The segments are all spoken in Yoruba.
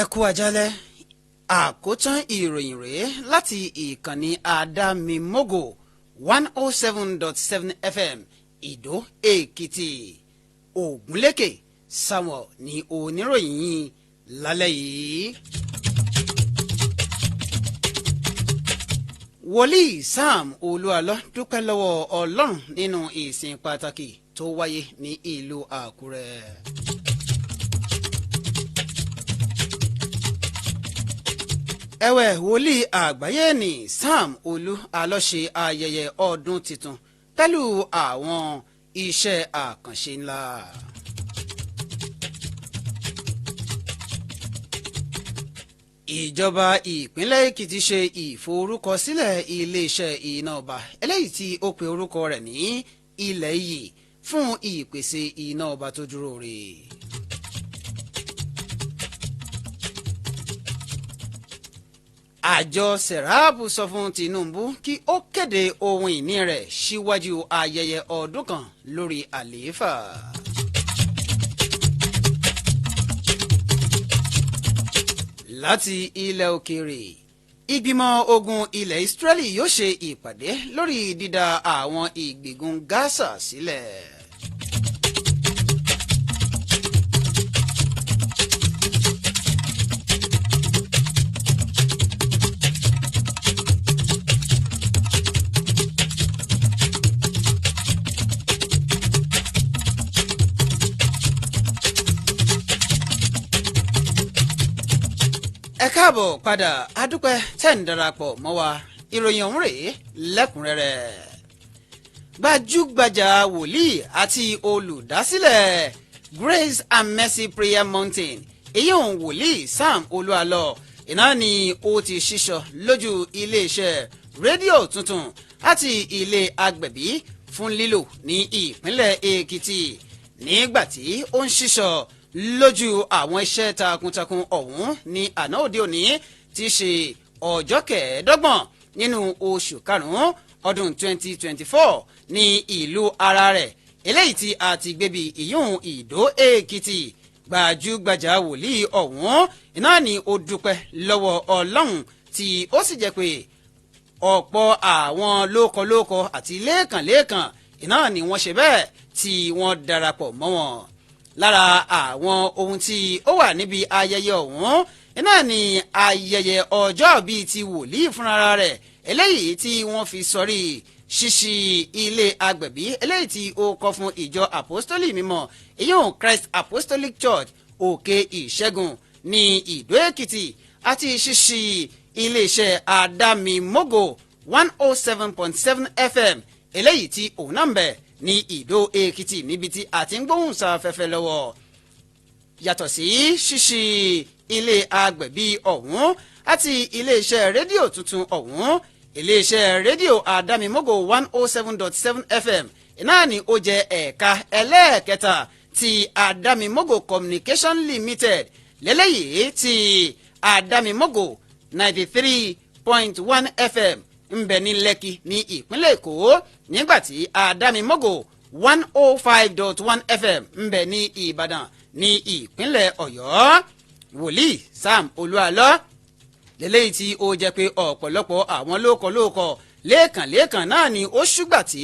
ẹ kú àjálẹ́ àkótán ìròyìn rèé láti ìkànnì àdámimógò 107.7 FM ìdó èkìtì ògúnlékè Samuel ní oníròyìn yìí lálẹ́ yìí. wòlíì Sam Olúalọ dúpẹ́ lọ́wọ́ Ọlọ́run nínú ìsìn pàtàkì tó wáyé ní ìlú Àkúrẹ́. ẹ̀wẹ̀ wòlíì àgbáyé ní Sam Olúalọ ṣe ayẹyẹ ọdún tuntun pẹ̀lú àwọn iṣẹ́ àkànṣe ńlá. ìjọba ìpínlẹ̀ Èkìtì ṣe ìforúkọsílẹ̀ iléeṣẹ́ iná ọba eléyìí tí ó pe orúkọ rẹ̀ ní ilẹ̀ iyì fún ìpèsè iná ọba tó dúró re. àjọ serap sọ fún Tinubu kí ó kéde ohun ìní rẹ̀ síwájú ayẹyẹ ọdún kan lórí àlééfà. láti ilẹ̀ òkèèrè ìgbìmọ̀ ogun ilẹ̀ Israeli yóò ṣe ìpàdé lórí dídá àwọn ìgbègùn Gaza sílẹ̀. ẹ káàbọ̀ padà adúpẹ́ tẹ́ ń darapọ̀ mọ́ wa ìròyìn ọ̀hún rèé lẹ́kùnrẹ́rẹ́. gbajúgbajà wòlíì àti olùdásílẹ̀ Grace and Mercy Prayer Mountain èyí òun wòlíì Sam Olúalọ iná ni ó ti ṣíṣọ lójú iléeṣẹ́ rédíò tuntun àti ilé agbẹ̀bí fún lílò ní ìpínlẹ̀ Èkìtì nígbà tí ó ń ṣíṣọ lójú àwọn iṣẹ́ takuntakun ọ̀hún ní àná òde òní ti ṣe ọjọ́ kẹẹ̀ẹ́dọ́gbọ̀n nínú oṣù karùn-ún ọdún 2024 ní ìlú ara rẹ̀ eléyìí tí a ti gbébi ìyún Ìdó Èkìtì. gbajúgbajà wòlíì ọ̀hún iná ni ó dúpẹ́ lọ́wọ́ Ọlọ́run tí ó sì jẹ́ pé ọ̀pọ̀ àwọn lókọlókọ àti lẹ́ẹ̀kànlẹ́ẹ̀kàn iná ni wọ́n ṣe bẹ́ẹ̀ tí wọ́n darapọ̀ mọ́ wọn. lára àwọn ohun tí ó wà níbi ayẹyẹ ọ̀hún náà ni ayẹyẹ ọjọ́ bíi ti wòlíì fúnra rẹ̀ eléyìí tí wọ́n fi sọrí ṣíṣí ilé agbẹ̀bí eléyìí tí ó kọ́ fún ìjọ apostolic mímọ́ ìyóhùn Christ Apostolic Church òkè ìṣẹ́gun ní Ìdó Èkìtì àti ṣíṣí iléeṣẹ́ àdámimógò 107.7 FM eléyìí tí òun náà ń bẹ ní Ìdó Èkìtì níbi tí a ti ń gbóhùn sáfẹ́fẹ́ lọ́wọ́. yàtọ̀ sí ṣíṣí ilé agbẹ̀bí ọ̀hún àti iléeṣẹ́ rédíò tuntun ọ̀hún iléeṣẹ́ rédíò àdámimógò 107.7 FM náà ni ó jẹ́ ẹ̀ka ẹlẹ́ẹ̀kẹta ti àdámimógò Communication Limited lélẹ́yìí ti àdámimógò 93.1 FM ń bẹ ní Lẹ́kì ní ìpínlẹ̀ Èkó nígbàtí àdámimógò 105.1 FM ń bẹ ní Ìbàdàn ní ìpínlẹ̀ Ọ̀yọ́. wòlíì Sam Olúalọ lélẹ́yìí tí ó jẹ́ pé ọ̀pọ̀lọpọ̀ àwọn lókọlókọ lẹ́ẹ̀kànlẹ́ẹ̀kàn náà ni ó ṣùgbà tí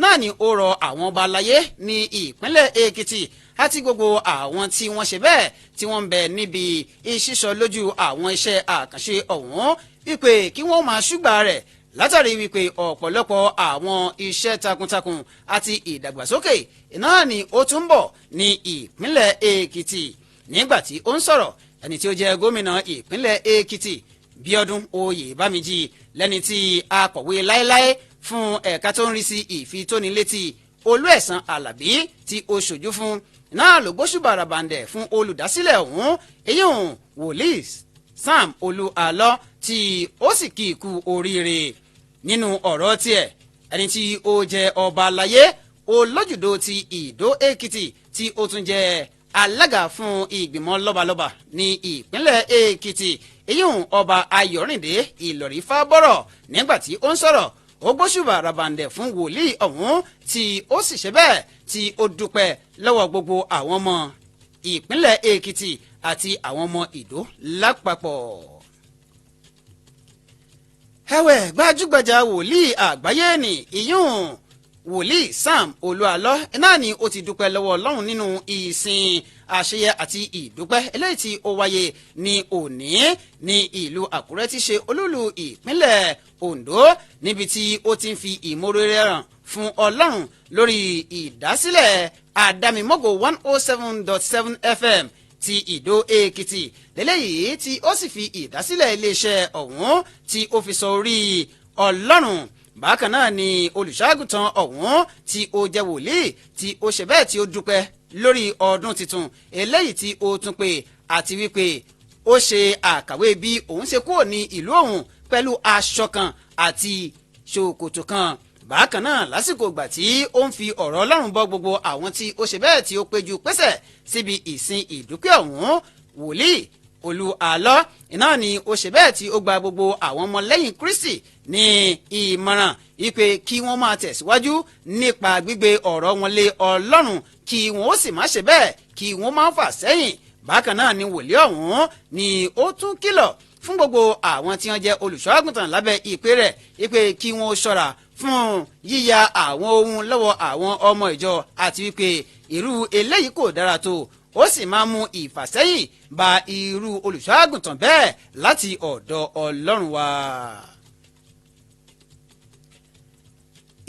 náà ni ó rọ àwọn ọba aláyé ní ìpínlẹ̀ Èkìtì àti gbogbo àwọn tí wọ́n ṣe bẹ́ẹ̀ tí wọ́n ń bẹ níbi ìṣísọ lójú àwọn iṣẹ́ àkànṣe ọ̀hún wípé kí wọ́n máa ṣùgbà rẹ̀ látàrí wípé ọ̀pọ̀lọpọ̀ àwọn iṣẹ́ takuntakun àti ìdàgbàsókè náà ni ó tún bọ̀ ní ìpínlẹ̀ Èkìtì. nígbà tí ó ń sọ̀rọ̀ ẹni tí ó jẹ́ gómìnà ìpínlẹ̀ Èkìtì Bíọ́dún Oyèbámíjì lẹ́ni tí akọ̀wé láéláé fún ẹ̀ka tó ń rí sí ìfitónilétí Olúẹ̀san Àlàbí tí ó ṣojú fún náà ló gbóṣùbà ràbàǹdẹ̀ fún olùdásílẹ̀ ọ̀hún èyíhùn wòlíì Sam Olúalọ tí ó sì kí i kú oríire. nínú ọ̀rọ̀ tiẹ̀ ẹni tí ó jẹ́ ọba aláyé olójúdó ti Ìdó Èkìtì tí ó tún jẹ́ alága fún ìgbìmọ̀ lọ́balọ́ba ní ìpínlẹ̀ Èkìtì èyíhùn ọba Ayọ̀rìndé Ìlọ̀rí Fábọ́rọ̀ nígbà tí ó ń sọ̀rọ̀ ó gbóṣùbà ràbàǹdẹ̀ fún wòlíì ọ̀hún tí ó sì ṣe bẹ́ẹ̀ tí ó dúpẹ́ lọ́wọ́ gbogbo àwọn ọmọ ìpínlẹ̀ Èkìtì àti àwọn ọmọ ìdó lápapọ̀. ẹ̀wẹ̀ gbajúgbajà wòlíì àgbáyé ni ìyún wòlíì Sam Olúalọ́ náà ni ó ti dúpẹ́ lọ́wọ́ Ọlọ́run nínú ìsìn àṣeyẹ àti ìdúpẹ́ eléyìí tí ó wáyé ní òní ní ìlú Àkúrẹ́ tí ṣe olúlu ìpínlẹ̀ Oǹdó níbi tí ó ti ń fi ìmoore hàn fún Ọlọ́run lórí ìdásílẹ̀ Àdámimọ́gò 107.7 FM ti Ìdó Èkìtì lélẹ́yìí tí ó sì fi ìdásílẹ̀ iléeṣẹ́ ọ̀hún tí ó fi sọ orí Ọlọ́run. Bákan náà ni olùṣọ́àgùntàn ọ̀hún tí ó jẹ́ wòlíì tí ó ṣe bẹ́ẹ̀ tí ó dúpẹ́ lórí ọdún tuntun eléyìí tí ó tún pé àti wípé ó ṣe àkàwé bí òun ṣe kúrò ní ìlú òun pẹ̀lú aṣọ kan àti ṣòkòtò kan. Bákan náà lásìkò ìgbà tí ó ń fi ọ̀rọ̀ Ọlọ́run bọ́ gbogbo àwọn tí ó ṣe bẹ́ẹ̀ tí ó péjú pésẹ̀ síbi ìsìn ìdúpẹ́ ọ̀hún, wòlíì Olúalọ́ iná ni ó ṣe bẹ́ẹ̀ tí ó gba gbogbo àwọn ọmọlẹ́yìn Kristi ní ìmọ̀ràn wípé kí wọ́n máa tẹ̀síwájú nípa gbígbé ọ̀rọ̀ wọn lé Ọlọ́run kí wọ́n ó sì má ṣe bẹ́ẹ̀ kí wọ́n má fà sẹ́yìn. Bákan náà ni wòlíì ọ̀hún ni ó tún kìlọ̀ fún gbogbo àwọn tí wọ́n jẹ́ olùṣọ́àgùntàn lábẹ́ ìpè rẹ̀ wípé kí wọ́n ṣọ́ra fún yíya àwọn ohun lọ́wọ́ àwọn ọmọ ìjọ àti wípé irú eléyìí kò dára tó ó sì máa mú ìfàsẹ́yìn bá irú olùṣọ́àgùntàn bẹ́ẹ̀ láti ọ̀dọ̀ Ọlọ́run wá.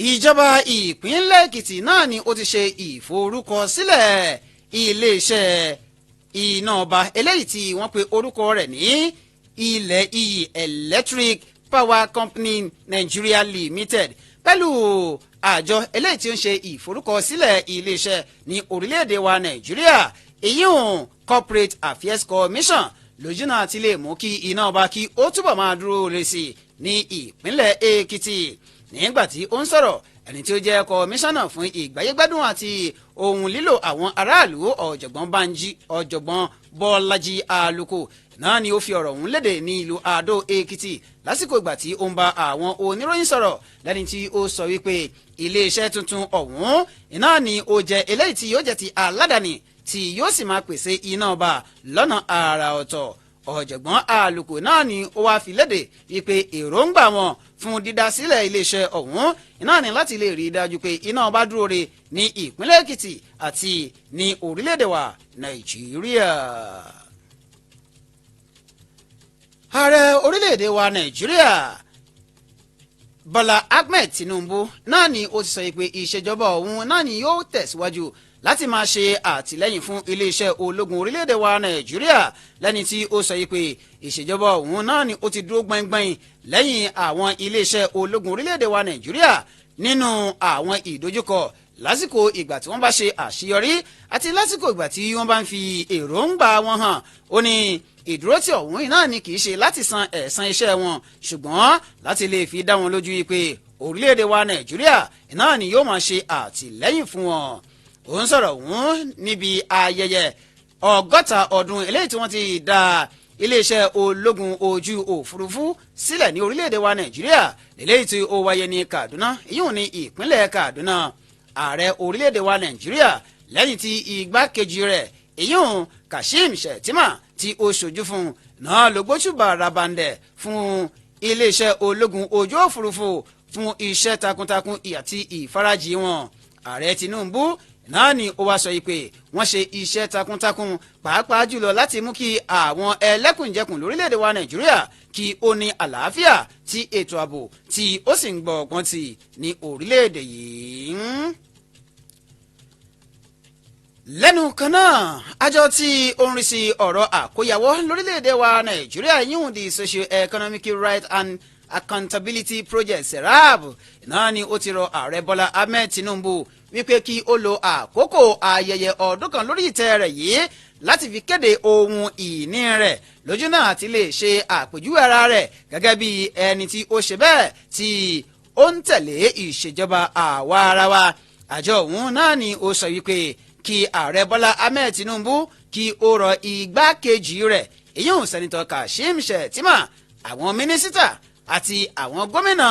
Ìjọba ìpínlẹ̀ Èkìtì náà ni ó ti ṣe ìforúkọsílẹ̀ iléeṣẹ́ iná ọba eléyìí tí wọ́n pe orúkọ rẹ̀ ní Ilẹ̀ Iyì Electric Power Company Nigeria Limited pẹ̀lú àjọ eléyìí tí ó ń ṣe ìforúkọsílẹ̀ iléeṣẹ́ ní orílẹ̀-èdè wa Nàìjíríà ìyún Corporate Affairs Commission lójúnà àti lè mú kí iná ọba kí ó túbọ̀ máa dúró re sí ní ìpínlẹ̀ Èkìtì. Nígbà tí ó ń sọ̀rọ̀ ẹni tí ó jẹ́ kọmíṣánná fún ìgbáyégbádùn àti ohun lílò àwọn aráàlú ọ̀jọ̀gbọ́n Bọ́lájí Àlùkò náà ni ó fi ọ̀rọ̀ ọ̀hún léde ní ìlú Àdó Èkìtì lásìkò ìgbà tí ó ń bá àwọn oníròyìn sọ̀rọ̀ lẹ́ni tí ó sọ wípé iléeṣẹ́ tuntun ọ̀hún iná ni ó jẹ́ eléyìí tí yóò jẹ́ ti aládàáni tí yóò sì máa pèsè iná ọba lọ́nà àrà ọ̀tọ̀. Ọ̀jọ̀gbọ́n Àlùkò náà ni ó wáá fi léde wípé èròǹgbà wọn fún dídásílẹ̀ iléeṣẹ́ ọ̀hún iná ní láti lè rí i dájú pé iná ọba dúró re ní ìpínlẹ̀ Èkìtì àti ní orílẹ̀-èdè wa Nàìjíríà. Ààrẹ orílẹ̀-èdè wa Nàìjíríà Bọ́lá Ahmed Tinubu náà ni ó ti sọ pé ìṣèjọba òun náà ni yóò tẹ̀síwájú láti máa ṣe àtìlẹ́yìn fún iléeṣẹ́ ológun orílẹ̀-èdè wa Nàìjíríà lẹ́ni tí ó sọ pé ìṣèjọba òun náà ni ó ti dúró gbọ̀ngbọ̀n lẹ́yìn àwọn iléeṣẹ́ ológun orílẹ̀-èdè wa Nàìjíríà nínú àwọn ìdojúkọ lásìkò ìgbà tí wọ́n bá ṣe àṣeyọrí àti lásìkò ìgbà tí wọ́n bá ń fi èròǹgbà wọn hàn. Ó ní ìdúró tí ọ̀hún náà ni kì í ṣe láti san ẹ̀san iṣẹ́ wọn ṣùgbọ́n láti lè fi dá wọn lójú pé orílẹ̀-èdè wa Nàìjíríà náà ni yóò máa ṣe àtìlẹ́yìn fún wọn. Ó ń sọ̀rọ̀ ọ̀hún níbi ayẹyẹ 60 ọdún eléyìí tí wọ́n ti dá iléeṣẹ́ ológun ojú òfurufú sílẹ̀ ní orílẹ̀-èdè wa Nàìjíríà eléyìí tí ó wáyé ní Kaduna ìyún ní ìpínlẹ̀ Kaduna. Ààrẹ orílẹ̀-èdè wa Nàìjíríà lẹ́yìn tí igbákejì rẹ̀ ìyún Kashim Shettima tí ó ṣojú fún náà ló gbóṣùbà rabandẹ̀ fún iléeṣẹ́ ológun ojú òfurufú fún iṣẹ́ takuntakun àti ìfarajì wọn. Ààrẹ Tinubu náà ni ó wá sọ pé wọ́n ṣe iṣẹ́ takuntakun pàápàá jùlọ láti mú kí àwọn ẹlẹ́kùnjẹkùn lórílẹ̀‐èdè wa Nàìjíríà kí ó ní àlàáfíà tí ètò ààbò tí ó sì ń gbọ́ ọgbọ́n tì ní orílẹ̀‐èdè yìí. Lẹ́nu kan náà àjọ tí ó ń rí sí ọ̀rọ̀ àkóyawọ́ lórílẹ̀‐èdè wa Nàìjíríà yíwùn the Socio-Economic Right and Accountability Project SERAP náà ni ó ti rọ ààrẹ Bọ́lá Ahmed Tinubu wípé kí ó lo àkókò ayẹyẹ ọdún kan lórí ìtẹ́ rẹ̀ yìí láti fi kéde ohun ìní rẹ̀ lójú náà àti lè ṣe àpèjúwe ara rẹ̀ gẹ́gẹ́ bí ẹni tí ó ṣe bẹ́ẹ̀ tí ó ń tẹ̀lé ìṣèjọba àwa ara wa. Àjọ òun náà ni ó sọ wípé kí ààrẹ Bọ́lá Ahmed Tinubu kí ó rọ igbákejì rẹ̀ ìyún sẹ́nitọ́ Kashim Shettima àwọn mínísítà àti àwọn gómìnà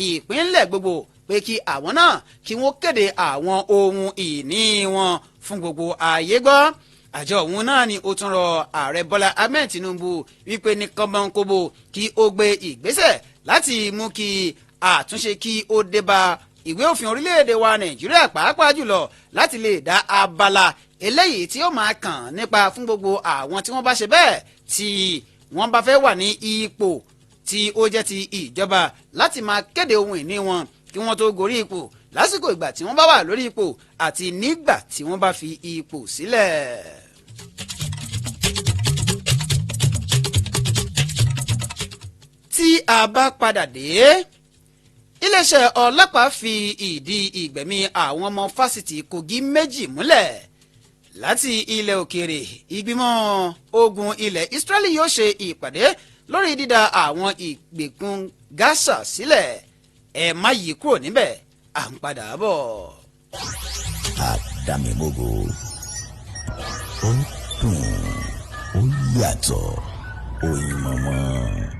ìpínlẹ̀ gbogbo pé kí àwọn náà kí wọ́n kéde àwọn ohun ìní wọn fún gbogbo ayé gbọ́. àjọ òun náà ni ó tún rọ ààrẹ Bọ́lá Ahmed Tinubu wípé ní kọ́ńbọ́nkóbó kí ó gbé ìgbésẹ̀ láti mú kí àtúnṣe kí ó dé bá ìwé òfin orílẹ̀-èdè wa Nàìjíríà pàápàá jùlọ láti lè dá abala eléyìí tí ó máa kàn nípa fún gbogbo àwọn tí wọ́n bá ṣe bẹ́ẹ̀ tí wọ́n bá fẹ́ wà ní ipò tí ó jẹ́ ti ìjọba láti máa kéde ohun ìní wọn kí wọ́n tó gorí ipò lásìkò ìgbà tí wọ́n bá wà lórí ipò àti nígbà tí wọ́n bá fi ipò sílẹ̀. tí a bá padà dé iléeṣẹ́ ọlọ́pàá fi ìdí ìgbẹ̀mí àwọn ọmọ fásitì Kogi méjì múlẹ̀ láti ilẹ̀ òkèèrè. ìgbìmọ̀ ogun ilẹ̀ Israeli yóò ṣe ìpàdé lórí dídá àwọn ìgbèkùn Gaza sílẹ̀. ẹ má yí kúrò níbẹ̀ à ń padà bọ̀. Àdàmímógo ó dùn ó yàtọ̀ oyin mọ́mọ́.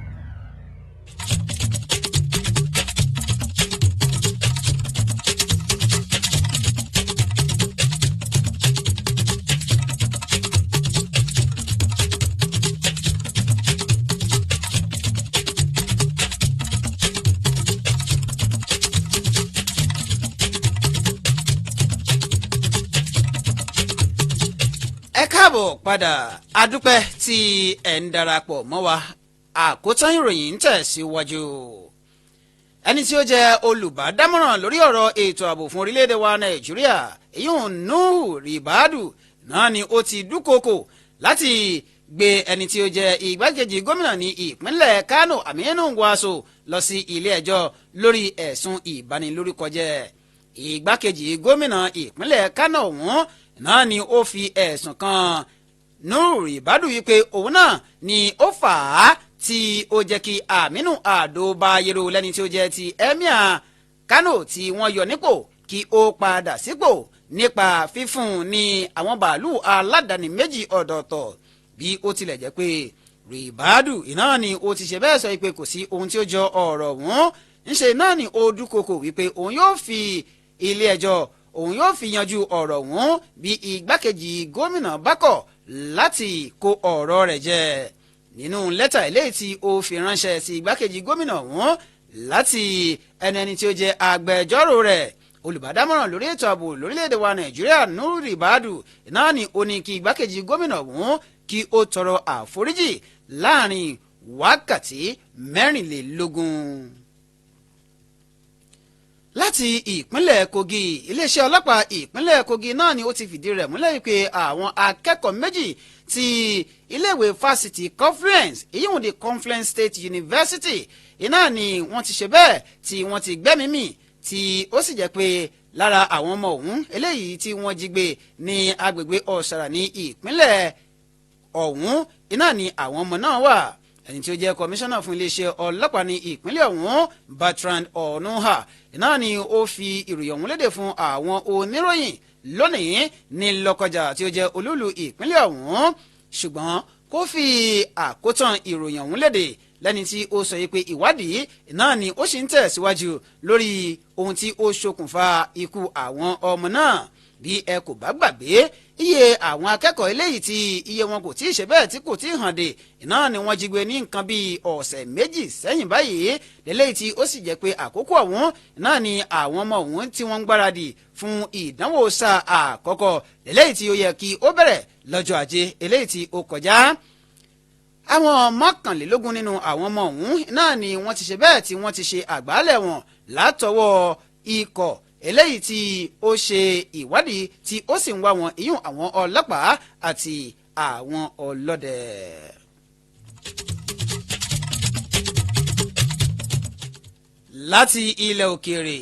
káàbọ̀ padà adúpẹ́ tí ẹ̀ ń darapọ̀ mọ́ wa àkótán ìròyìn ń tẹ̀síwájú. ẹni tí ó jẹ́ olùbádámọ̀ràn lórí ọ̀rọ̀ ètò ààbò fún orílẹ̀-èdè wa Nàìjíríà ìyún Nuhu Ribadu náà ni ó ti dúnkòokò láti gbé ẹni tí ó jẹ́ igbákejì gómìnà ní ìpínlẹ̀ Kano Aminu Ngwaso lọ sí ilé ẹjọ́ lórí ẹ̀sùn ìbanilórúkọjẹ́. igbákejì gómìnà ìpínlẹ̀ Kano ọ̀hún náà ni ó fi ẹ̀sùn kan Nuhu Ribadu wípé òun náà ni ó fà á tí ó jẹ́ kí Aminu Ado Bayero lẹ́ni tí ó jẹ́ ti Emir Kano tí wọ́n yọ nípò kí ó padà sípò nípa fífún ní àwọn bàálù aládàáni méjì ọ̀dọ̀ọ̀tọ̀ bí ó tilẹ̀ jẹ́ pé Ribadu iná ni ó ti ṣe bẹ́ẹ̀ sọ pé kò sí ohun tí ó jọ ọ̀rọ̀ wọn ńṣe náà ni ó dúnkokò wípé òun yóò fi ilé ẹjọ́ òun yóò fi yanjú ọ̀rọ̀ wọn bí igbákejì gómìnà bá kọ̀ láti kó ọ̀rọ̀ rẹ̀ jẹ. nínú lẹ́tà eléyìí tí ó fi ránṣẹ́ sí igbákejì gómìnà wọn láti ẹni tí ó jẹ́ agbẹjọ́rò rẹ̀ olùbádámọ̀ràn lórí ètò ààbò lórílẹ̀‐èdè wa Nàìjíríà Nuhu Ribadu náà ni ó ní kí igbákejì gómìnà wọn kí ó tọrọ àforíjì láàrin wákàtí 24. láti ìpínlẹ̀ Kogi iléeṣẹ́ ọlọ́pàá ìpínlẹ̀ Kogi náà ni ó ti fìdí rẹ̀ múlẹ̀ wípé àwọn akẹ́kọ̀ọ́ méjì ti iléèwé fásitì Confluence ìyíwọ̀n the Confluence State University iná ni wọ́n ti ṣe bẹ́ẹ̀ tí wọ́n ti gbẹ́mìí mì tí ó sì jẹ́ pé lára àwọn ọmọ ọ̀hún eléyìí tí wọ́n jí gbé ní agbègbè Ọ̀ṣàrà ní ìpínlẹ̀ ọ̀hún iná ni àwọn ọmọ náà wà. ẹni tí ó jẹ́ kọmíṣánná fún iléeṣẹ́ ọlọ́pàá ní ìpínlẹ̀ ọ̀hún Bertrand Onuha náà ni ó fi ìròyìn ọ̀hún léde fún àwọn oníròyìn lónìí ní Lọ́kọjà tí ó jẹ́ olúùlú ìpínlẹ̀ ọ̀hún ṣùgbọ́n kó fi àkótán ìròyìn ọ̀hún léde lẹ́ni tí ó sọ pé ìwádìí náà ni ó sì ń tẹ̀síwájú lórí ohun tí ó ṣokùnfà ikú àwọn ọmọ náà. bí ẹ kò bá gbàgbé iye àwọn akẹ́kọ̀ọ́ eléyìí tí iye wọn kò tí ì ṣe bẹ́ẹ̀ tí kò tí ì hàn dé náà ni wọ́n jí gbé ní nǹkan bíi ọ̀sẹ̀ méjì sẹ́yìn báyìí lélẹ́yìí tí ó sì jẹ́ pé àkókò ọ̀hún náà ni àwọn ọmọ ọ̀hún tí wọ́n ń gbáradì fún ìdánwò sáà àkọ́kọ́ lélẹ́yìí tí ó yẹ kí ó bẹ̀rẹ̀ lọ́jọ́ ajé eléyìí tí ó kọjá. àwọn mọ́kànlélógún nínú àwọn ọmọ ọ̀hún náà ni wọ́n ti ṣe bẹ́ẹ̀ tí wọ́n ti ṣe àgbálẹ̀ wọn látọwọ́ ikọ̀ eléyìí tí ó ṣe ìwádìí tí ó sì ń wá wọn ìyún àwọn ọlọ́pàá àti àwọn ọlọ́dẹ. láti ilẹ̀ òkèèrè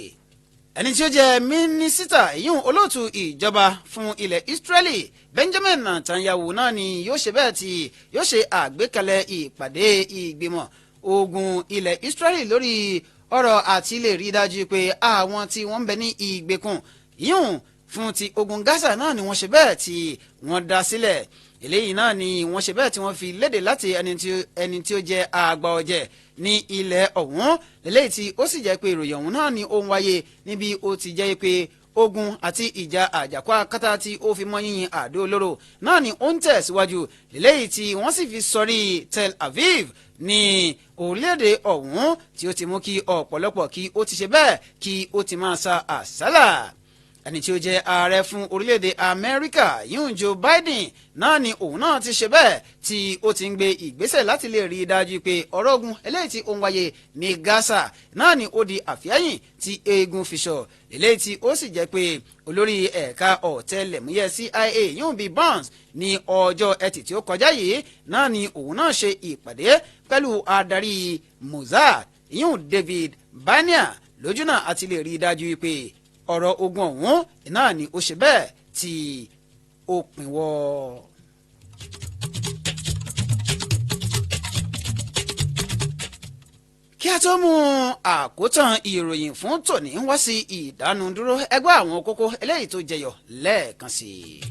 ẹni tí ó jẹ́ mínísítà ìyún olóòtú ìjọba fún ilẹ̀ Israeli Benjamin Netanyahu náà ni yóò ṣe bẹ́ẹ̀ tí yóò ṣe àgbékalẹ̀ ìpàdé ìgbìmọ̀ ogun ilẹ̀ Israeli lórí ọ̀rọ̀ àti lè rí dájú pé àwọn tí wọ́n ń bẹ ní ìgbèkùn yíyún fún ti ogun Gaza náà ni wọ́n ṣe bẹ́ẹ̀ tí wọ́n dá sílẹ̀ eléyìí náà ni wọ́n ṣe bẹ́ẹ̀ tí wọ́n fi léde láti ẹni tí ó jẹ́ àgbà ọ̀jẹ̀ ní ilẹ̀ ọ̀hún eléyìí tí ó sì jẹ́ pé ìròyìn ọ̀hún náà ni ó ń wáyé níbi ó ti jẹ́ pé ogun àti ìjà àjàkú akátá tí ó fi mọ́ yíyin àdó olóró náà ni ó ń tẹ̀síwájú lélẹ́yìí tí wọ́n sì fi sọrí Tel Aviv ní orílẹ̀-èdè ọ̀hún tí ó ti mú kí ọ̀pọ̀lọpọ̀ kí ó ti ṣe bẹ́ẹ̀ kí ó ti máa sa àsálà. ẹni tí ó jẹ́ ààrẹ fún orílẹ̀-èdè Amẹ́ríkà yún Joe Biden náà ni òun náà ti ṣe bẹ́ẹ̀ tí ó ti ń gbé ìgbésẹ̀ láti lè rí i dájú pé ọ̀rọ̀ ogun eléyìí tí ó ń wáyé ní Gaza náà ni ó di àfihàn tí eegun fi sọ eléyìí tí ó sì jẹ́ pé olórí ẹ̀ka ọ̀tẹlẹ̀múyẹ́ CIA yún bí Burns ní ọjọ́ ẹtì tí ó kọjá yìí náà ni òun náà ṣe ìpàdé pẹ̀lú adarí Mossad yún David Barnea lójúnà àti lè rí i dájú pé ọ̀rọ̀ ogun ọ̀hún náà ni ó ṣe bẹ́ẹ̀ tí ó pinwọ́. kí a tó mú àkótán ìròyìn fún tòní wá sí ìdánudúró ẹgbẹ́ àwọn kókó eléyìí tó jẹyọ lẹ́ẹ̀kan sí i.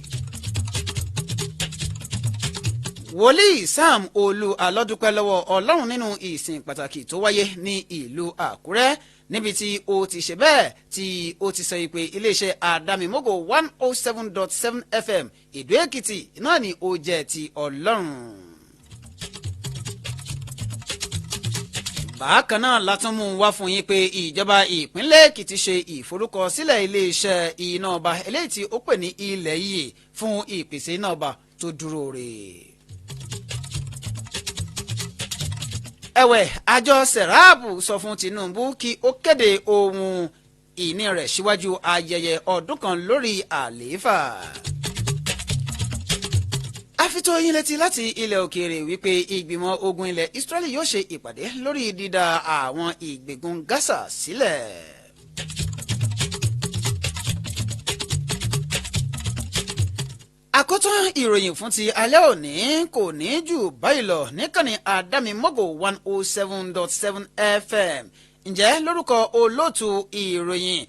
wòlíì Sam Olú alọ́dúpẹ́ lọ́wọ́ Ọlọ́run nínú ìsìn pàtàkì tó wáyé ní ìlú Àkúrẹ́ níbi tí ó ti ṣe bẹ́ẹ̀ tí ó ti sọ pé iléeṣẹ́ àdámimógò 107.7 FM Ìdó Èkìtì náà ni ó jẹ́ ti Ọlọ́run. bákan náà látún mú wá fún yín pé ìjọba ìpínlẹ̀ Èkìtì ṣe ìforúkọsílẹ̀ iléeṣẹ́ iná ọba eléyìí tí ó pè ní ilẹ̀ yìí fún ìpèsè iná ọba tó dúró rè. ẹ̀wẹ̀ àjọ sẹ̀ráàbù sọ fún Tinubu kí ó kéde ohun ìní rẹ̀ síwájú ayẹyẹ ọdún kan lórí àlééfà. àfitó yín létí láti ilẹ̀ òkèèrè wípé ìgbìmọ̀ ogun ilẹ̀ Israeli yóò ṣe ìpàdé lórí dídá àwọn ìgbègùn Gaza sílẹ̀. àkótán ìròyìn fún ti alẹ́ òní kò ní jù báyìí lọ níkànnì àdámimógò 107.7 FM. ǹjẹ́ lórúkọ olóòtú ìròyìn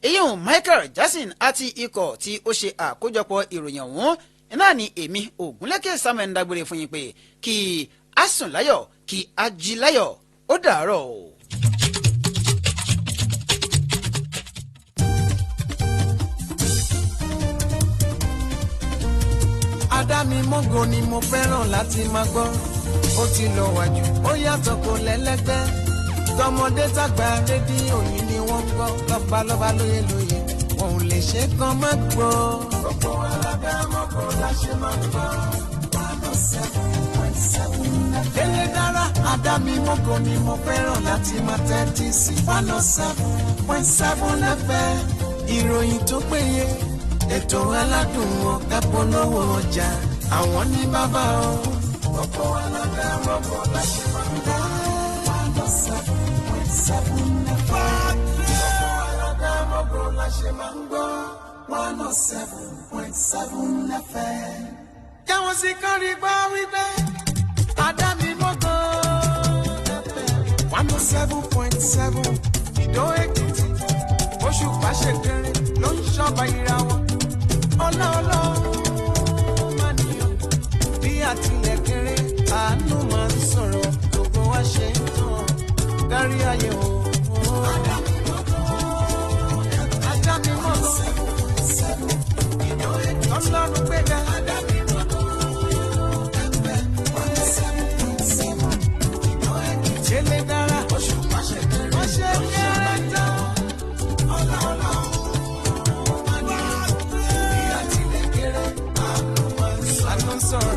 ìyẹn Michael Jackson àti ikọ̀ tí ó ṣe àkójọpọ̀ ìròyìn ọ̀hún náà ni èmi Ògúnlékè Samuel ń dágbére fún yín pé kí a sùn láyọ̀ kí a jí láyọ̀ ó dàárọ̀ o. Àdámimógò ni mo fẹ́ràn láti máa gbọ́ ó ti lọ wájú ó yàtọ̀ kò lẹ́lẹ́gbẹ́ tọmọdé tàgbà rédíò yìí ni wọ́n ń gbọ́ lọ́balọ́ba lóye lóye wọn ò lè ṣe kán má gbọ́. gbogbo Àdámimógò la ṣe máa gbọ́ 107.7. Délé dára Àdámimógò ni mo fẹ́ràn láti máa tẹ́tí sí 107.7 FM ìròyìn tó péye ètò aládùn wọn kápolówó ọjà àwọn ní bàbá o. gbogbo Àdámimógò la ṣe máa gbọ́ 107.7 FM. gbogbo Àdámimógò la ṣe máa gbọ́ 107.7 FM. jáwọ́ sí kárí gbọ́ wípé Àdámimógò 107.7 Ìdó Èkìtì oṣù pàṣẹ kẹrin ló ń ṣọba ìràwọ̀ ọlọ́ọ̀lọ́ máa níyàn bí àtìlẹ̀ kéré àánú máa ń sọ̀rọ̀ gbogbo wa ṣe ń tàn kárí ayé o. Àdámimógò ọlọ́run gbéga. Délé dára oṣù pàṣẹ kẹrin ó ṣe kéré tán ọlọ́ọ̀lọ́. Sọ̀rọ̀